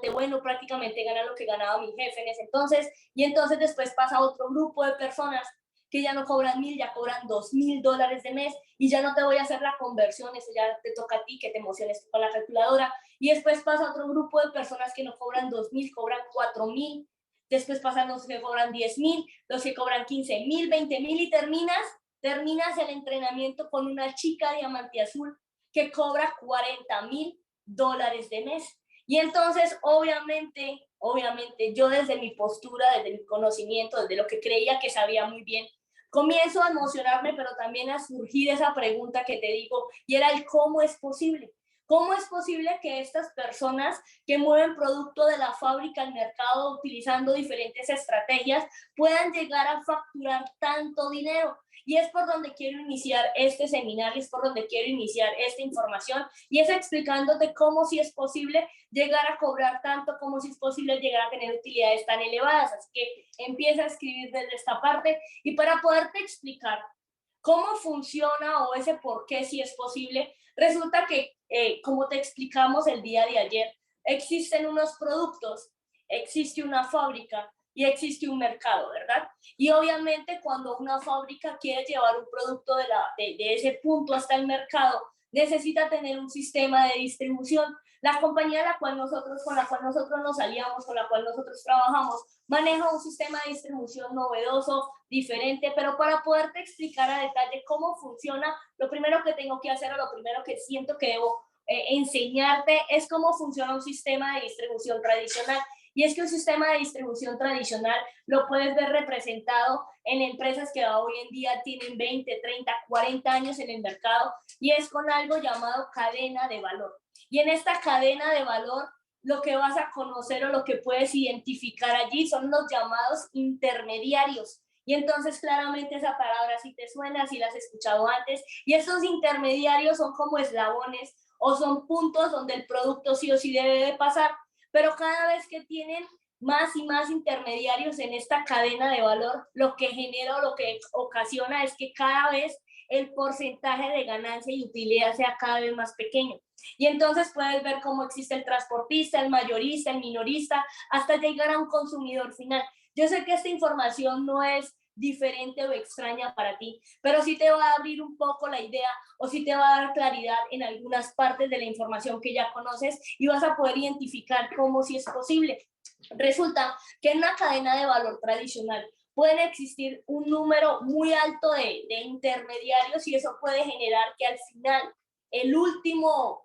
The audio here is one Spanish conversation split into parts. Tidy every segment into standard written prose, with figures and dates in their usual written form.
relativamente bueno, prácticamente gana lo que ganaba mi jefe en ese entonces, y entonces después pasa otro grupo de personas que ya no cobran 1.000, ya cobran $2.000 de mes, y ya no te voy a hacer la conversión, eso ya te toca a ti, que te emociones con la calculadora, y después pasa otro grupo de personas que no cobran 2.000, cobran 4.000, después pasan los que cobran 10.000, los que cobran 15.000, 20.000, y terminas el entrenamiento con una chica diamante azul que cobra $40.000 de mes. Y entonces, obviamente, yo desde mi postura, desde mi conocimiento, desde lo que creía que sabía muy bien, comienzo a emocionarme, pero también a surgir esa pregunta que te digo, y era el cómo es posible. ¿Cómo es posible que estas personas que mueven producto de la fábrica al mercado utilizando diferentes estrategias puedan llegar a facturar tanto dinero? Y es por donde quiero iniciar este seminario, es por donde quiero iniciar esta información, y es explicándote cómo si es posible llegar a cobrar tanto, cómo si es posible llegar a tener utilidades tan elevadas. Así que empieza a escribir desde esta parte, y para poderte explicar cómo funciona o ese por qué si es posible, resulta que, como te explicamos el día de ayer, existen unos productos, existe una fábrica y existe un mercado, ¿verdad? Y obviamente cuando una fábrica quiere llevar un producto de ese punto hasta el mercado, necesita tener un sistema de distribución. La compañía con la cual nosotros nos aliamos, con la cual nosotros trabajamos, maneja un sistema de distribución novedoso, diferente, pero para poderte explicar a detalle cómo funciona, lo primero que tengo que hacer, o lo primero que siento que debo enseñarte, es cómo funciona un sistema de distribución tradicional. Y es que un sistema de distribución tradicional lo puedes ver representado en empresas que hoy en día tienen 20, 30, 40 años en el mercado, y es con algo llamado cadena de valor. Y en esta cadena de valor, lo que vas a conocer o lo que puedes identificar allí son los llamados intermediarios. Y entonces claramente esa palabra sí te suena, si la has escuchado antes, y esos intermediarios son como eslabones o son puntos donde el producto sí o sí debe de pasar, pero cada vez que tienen más y más intermediarios en esta cadena de valor, lo que genera o lo que ocasiona es que cada vez el porcentaje de ganancia y utilidad sea cada vez más pequeño. Y entonces puedes ver cómo existe el transportista, el mayorista, el minorista, hasta llegar a un consumidor final. Yo sé que esta información no es diferente o extraña para ti, pero sí te va a abrir un poco la idea, o sí te va a dar claridad en algunas partes de la información que ya conoces, y vas a poder identificar cómo sí es posible. Resulta que en una cadena de valor tradicional pueden existir un número muy alto de intermediarios, y eso puede generar que al final el último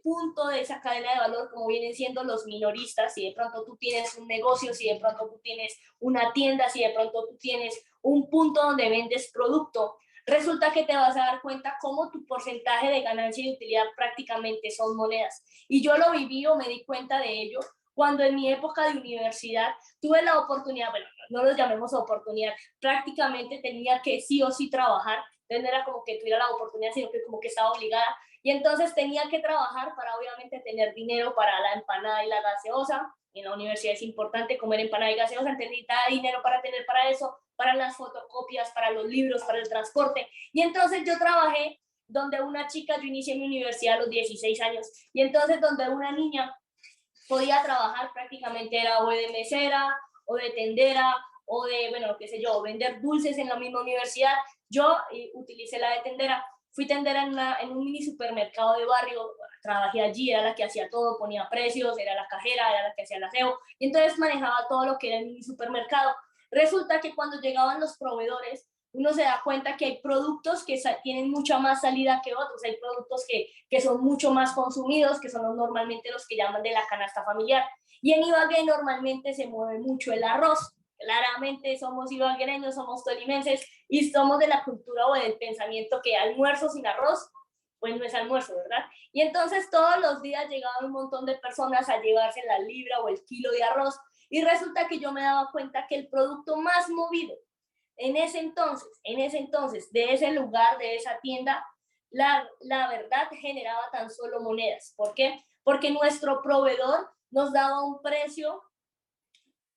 punto de esa cadena de valor, como vienen siendo los minoristas, si de pronto tú tienes un negocio, si de pronto tú tienes una tienda, si de pronto tú tienes un punto donde vendes producto, resulta que te vas a dar cuenta cómo tu porcentaje de ganancia y utilidad prácticamente son monedas. Y yo lo viví o me di cuenta de ello cuando en mi época de universidad tuve la oportunidad, bueno, no lo llamemos oportunidad, prácticamente tenía que sí o sí trabajar, entonces no era como que tuviera la oportunidad, sino que como que estaba obligada, y entonces tenía que trabajar para obviamente tener dinero para la empanada y la gaseosa. En la universidad es importante comer empanada y gaseosa, entonces necesitaba dinero para tener para eso, para las fotocopias, para los libros, para el transporte, y entonces yo trabajé donde una chica, yo inicié mi universidad a los 16 años, y entonces donde una niña podía trabajar prácticamente era o de mesera o de tendera o de, bueno, qué sé yo, vender dulces en la misma universidad. Yo utilicé la de tendera, fui tendera en un mini supermercado de barrio, trabajé allí, era la que hacía todo, ponía precios, era la cajera, era la que hacía el aseo, y entonces manejaba todo lo que era el mini supermercado. Resulta que cuando llegaban los proveedores, uno se da cuenta que hay productos que tienen mucha más salida que otros, hay productos que son mucho más consumidos, que son normalmente los que llaman de la canasta familiar. Y en Ibagué normalmente se mueve mucho el arroz. Claramente somos ibaguereños, somos tolimenses, y somos de la cultura o del pensamiento que almuerzo sin arroz, pues no es almuerzo, ¿verdad? Y entonces todos los días llegaban un montón de personas a llevarse la libra o el kilo de arroz, y resulta que yo me daba cuenta que el producto más movido en ese entonces, de ese lugar, de esa tienda, la verdad generaba tan solo monedas. ¿Por qué? Porque nuestro proveedor nos daba un precio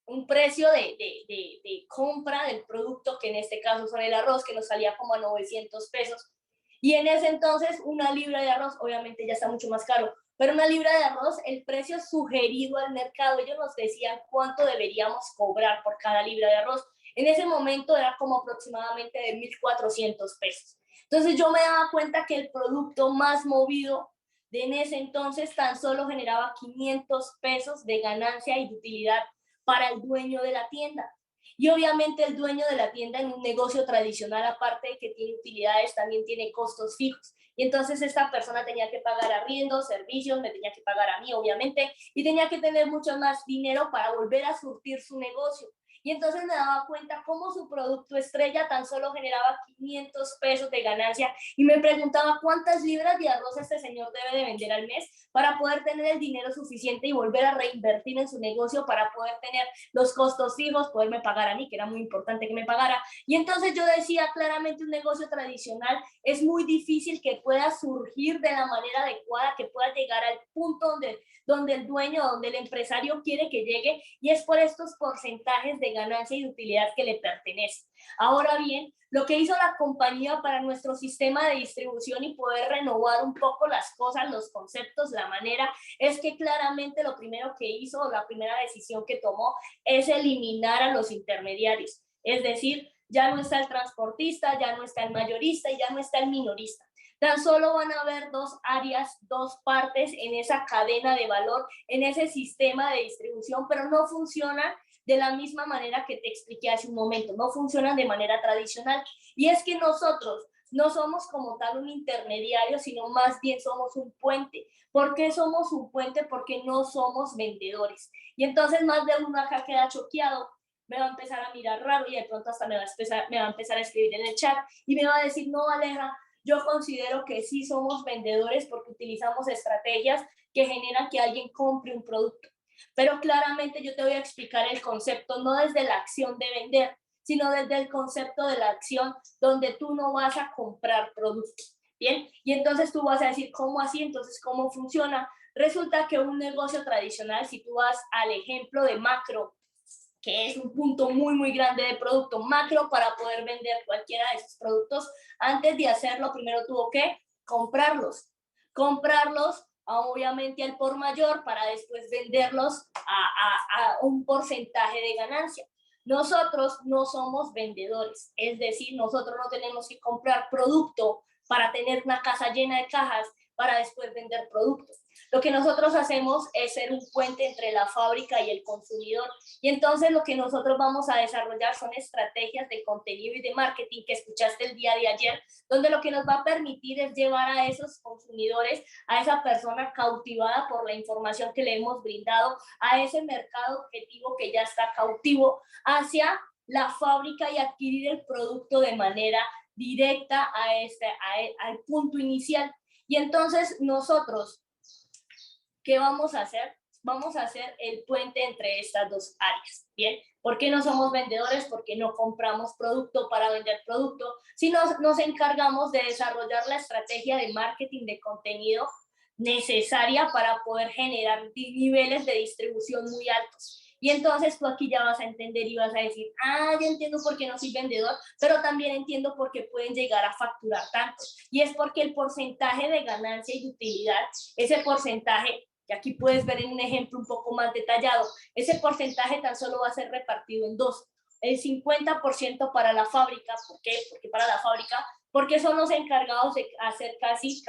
de compra del producto, que en este caso son el arroz, que nos salía como a 900 pesos. Y en ese entonces una libra de arroz obviamente ya está mucho más caro. pero una libra de arroz, el precio sugerido al mercado, ellos nos decían cuánto deberíamos cobrar por cada libra de arroz. En ese momento era como aproximadamente de 1.400 pesos. Entonces yo me daba cuenta que el producto más movido de en ese entonces tan solo generaba 500 pesos de ganancia y de utilidad para el dueño de la tienda. Y obviamente el dueño de la tienda en un negocio tradicional, aparte de que tiene utilidades, también tiene costos fijos. Y entonces esta persona tenía que pagar arriendo, servicios, me tenía que pagar a mí, obviamente, y tenía que tener mucho más dinero para volver a surtir su negocio. Y entonces me daba cuenta cómo su producto estrella tan solo generaba 500 pesos de ganancia y me preguntaba cuántas libras de arroz este señor debe de vender al mes para poder tener el dinero suficiente y volver a reinvertir en su negocio para poder tener los costos fijos, poderme pagar a mí, que era muy importante que me pagara. Y entonces yo decía claramente un negocio tradicional es muy difícil que pueda surgir de la manera adecuada, que pueda llegar al punto donde el dueño, donde el empresario quiere que llegue, y es por estos porcentajes de ganancia y de utilidad que le pertenecen. Ahora bien, lo que hizo la compañía para nuestro sistema de distribución y poder renovar un poco las cosas, los conceptos, la manera, es que claramente lo primero que hizo, la primera decisión que tomó, es eliminar a los intermediarios. Es decir, ya no está el transportista, ya no está el mayorista y ya no está el minorista. Tan solo van a haber dos áreas, dos partes en esa cadena de valor, en ese sistema de distribución, pero no funcionan de la misma manera que te expliqué hace un momento, no funcionan de manera tradicional. Y es que nosotros no somos como tal un intermediario, sino más bien somos un puente. ¿Por qué somos un puente? Porque no somos vendedores. Y entonces más de uno acá queda choqueado, me va a empezar a mirar raro y de pronto hasta me va a empezar a escribir en el chat y me va a decir, no, Aleja, yo considero que sí somos vendedores porque utilizamos estrategias que generan que alguien compre un producto. Pero claramente yo te voy a explicar el concepto, no desde la acción de vender, sino desde el concepto de la acción donde tú no vas a comprar productos. Bien, y entonces tú vas a decir, ¿cómo así? Entonces, ¿cómo funciona? Resulta que un negocio tradicional, si tú vas al ejemplo de Macro, que es un punto muy, muy grande de producto macro para poder vender cualquiera de esos productos, antes de hacerlo, primero tuvo que comprarlos. Comprarlos, obviamente, al por mayor para después venderlos a un porcentaje de ganancia. Nosotros no somos vendedores, es decir, nosotros no tenemos que comprar producto para tener una casa llena de cajas para después vender productos. Lo que nosotros hacemos es ser un puente entre la fábrica y el consumidor. Y entonces lo que nosotros vamos a desarrollar son estrategias de contenido y de marketing que escuchaste el día de ayer, donde lo que nos va a permitir es llevar a esos consumidores, a esa persona cautivada por la información que le hemos brindado, a ese mercado objetivo que ya está cautivo, hacia la fábrica y adquirir el producto de manera directa al punto inicial. Y entonces nosotros, ¿qué vamos a hacer? Vamos a hacer el puente entre estas dos áreas, ¿bien? ¿Por qué no somos vendedores? Porque no compramos producto para vender producto, sino nos encargamos de desarrollar la estrategia de marketing de contenido necesaria para poder generar niveles de distribución muy altos. Y entonces tú aquí ya vas a entender y vas a decir, ya entiendo por qué no soy vendedor, pero también entiendo por qué pueden llegar a facturar tanto. Y es porque el porcentaje de ganancia y de utilidad, ese porcentaje, que aquí puedes ver en un ejemplo un poco más detallado, ese porcentaje tan solo va a ser repartido en dos. El 50% para la fábrica. ¿Por qué? Porque para la fábrica, porque son los encargados de hacer casi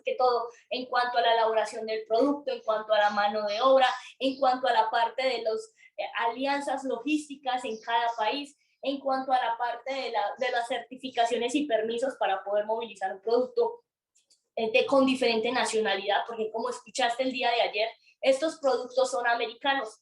que todo en cuanto a la elaboración del producto, en cuanto a la mano de obra, en cuanto a la parte de las alianzas logísticas en cada país, en cuanto a la parte de las certificaciones y permisos para poder movilizar un producto con diferente nacionalidad, porque como escuchaste el día de ayer, estos productos son americanos.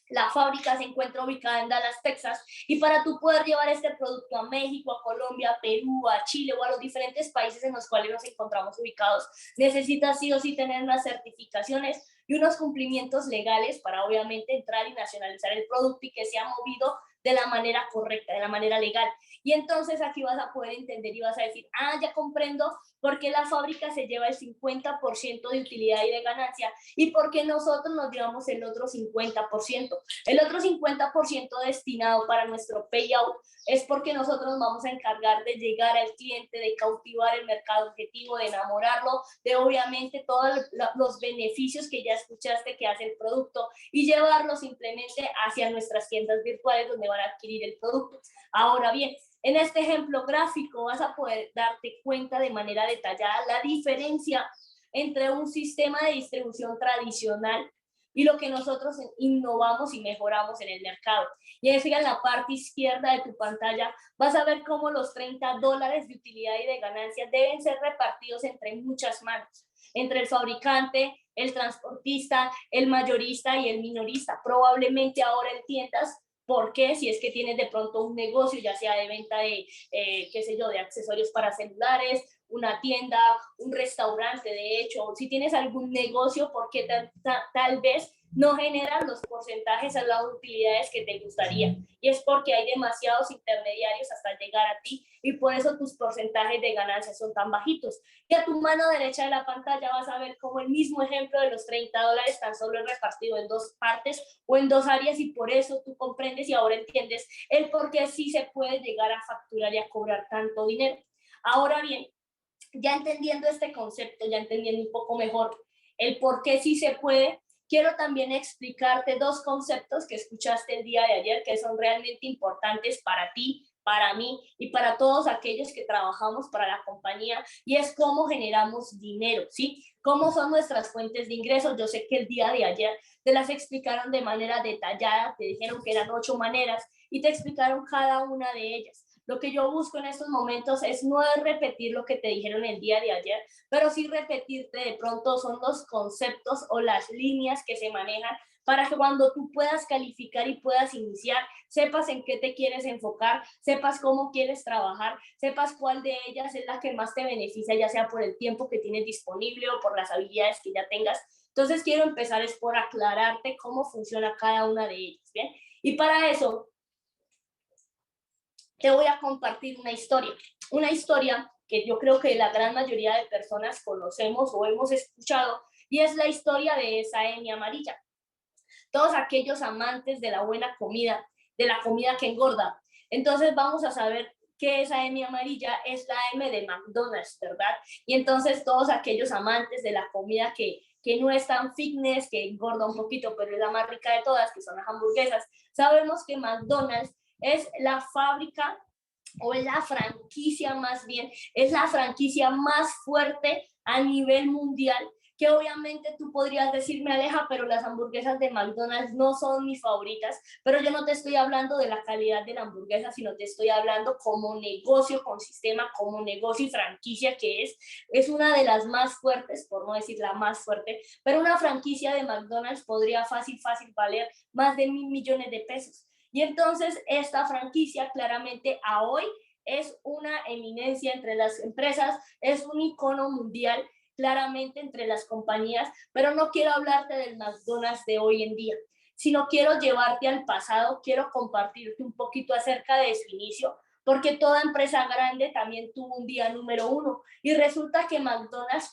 La fábrica se encuentra ubicada en Dallas, Texas, y para tú poder llevar este producto a México, a Colombia, a Perú, a Chile o a los diferentes países en los cuales nos encontramos ubicados, necesitas sí o sí tener unas certificaciones y unos cumplimientos legales para obviamente entrar y nacionalizar el producto y que sea movido de la manera correcta, de la manera legal. Y entonces aquí vas a poder entender y vas a decir, ah, ya comprendo por qué la fábrica se lleva el 50% de utilidad y de ganancia y por qué nosotros nos llevamos el otro 50%. El otro 50% destinado para nuestro payout es porque nosotros vamos a encargar de llegar al cliente, de cautivar el mercado objetivo, de enamorarlo, de obviamente todos los beneficios que ya escuchaste que hace el producto y llevarlo simplemente hacia nuestras tiendas virtuales donde van a adquirir el producto. Ahora bien, en este ejemplo gráfico vas a poder darte cuenta de manera detallada la diferencia entre un sistema de distribución tradicional y lo que nosotros innovamos y mejoramos en el mercado. Y es que en la parte izquierda de tu pantalla vas a ver cómo los $30 de utilidad y de ganancia deben ser repartidos entre muchas manos, entre el fabricante, el transportista, el mayorista y el minorista. Probablemente ahora entiendas por qué, si es que tienes de pronto un negocio, ya sea de venta de, qué sé yo, de accesorios para celulares, una tienda, un restaurante, de hecho, si tienes algún negocio, porque tal vez no generan los porcentajes o las utilidades que te gustaría. Y es porque hay demasiados intermediarios hasta llegar a ti y por eso tus porcentajes de ganancias son tan bajitos. Y a tu mano derecha de la pantalla vas a ver como el mismo ejemplo de los $30 tan solo es repartido en dos partes o en dos áreas y por eso tú comprendes y ahora entiendes el por qué sí se puede llegar a facturar y a cobrar tanto dinero. Ahora bien, ya entendiendo este concepto, ya entendiendo un poco mejor el por qué sí se puede, quiero también explicarte dos conceptos que escuchaste el día de ayer que son realmente importantes para ti, para mí y para todos aquellos que trabajamos para la compañía y es cómo generamos dinero, ¿sí? ¿Cómo son nuestras fuentes de ingresos? Yo sé que el día de ayer te las explicaron de manera detallada, te dijeron que eran 8 maneras y te explicaron cada una de ellas. Lo que yo busco en estos momentos es no repetir lo que te dijeron el día de ayer, pero sí repetirte de pronto son los conceptos o las líneas que se manejan para que cuando tú puedas calificar y puedas iniciar, sepas en qué te quieres enfocar, sepas cómo quieres trabajar, sepas cuál de ellas es la que más te beneficia, ya sea por el tiempo que tienes disponible o por las habilidades que ya tengas. Entonces quiero empezar es por aclararte cómo funciona cada una de ellas, ¿bien? Y para eso te voy a compartir una historia que yo creo que la gran mayoría de personas conocemos o hemos escuchado, y es la historia de esa M amarilla. Todos aquellos amantes de la buena comida, de la comida que engorda. Entonces vamos a saber que esa M amarilla es la M de McDonald's, ¿verdad? Y entonces todos aquellos amantes de la comida que no es tan fitness, que engorda un poquito, pero es la más rica de todas, que son las hamburguesas, sabemos que McDonald's es la fábrica o es la franquicia más bien, es la franquicia más fuerte a nivel mundial, que obviamente tú podrías decirme, Aleja, pero las hamburguesas de McDonald's no son mis favoritas, pero yo no te estoy hablando de la calidad de la hamburguesa, sino te estoy hablando como negocio con sistema, como negocio y franquicia que es una de las más fuertes, por no decir la más fuerte, pero una franquicia de McDonald's podría fácil valer más de $1.000 millones de pesos. Y entonces esta franquicia claramente a hoy es una eminencia entre las empresas, es un icono mundial claramente entre las compañías, pero no quiero hablarte del McDonald's de hoy en día, sino quiero llevarte al pasado, quiero compartirte un poquito acerca de su inicio, porque toda empresa grande también tuvo un día número 1 y resulta que McDonald's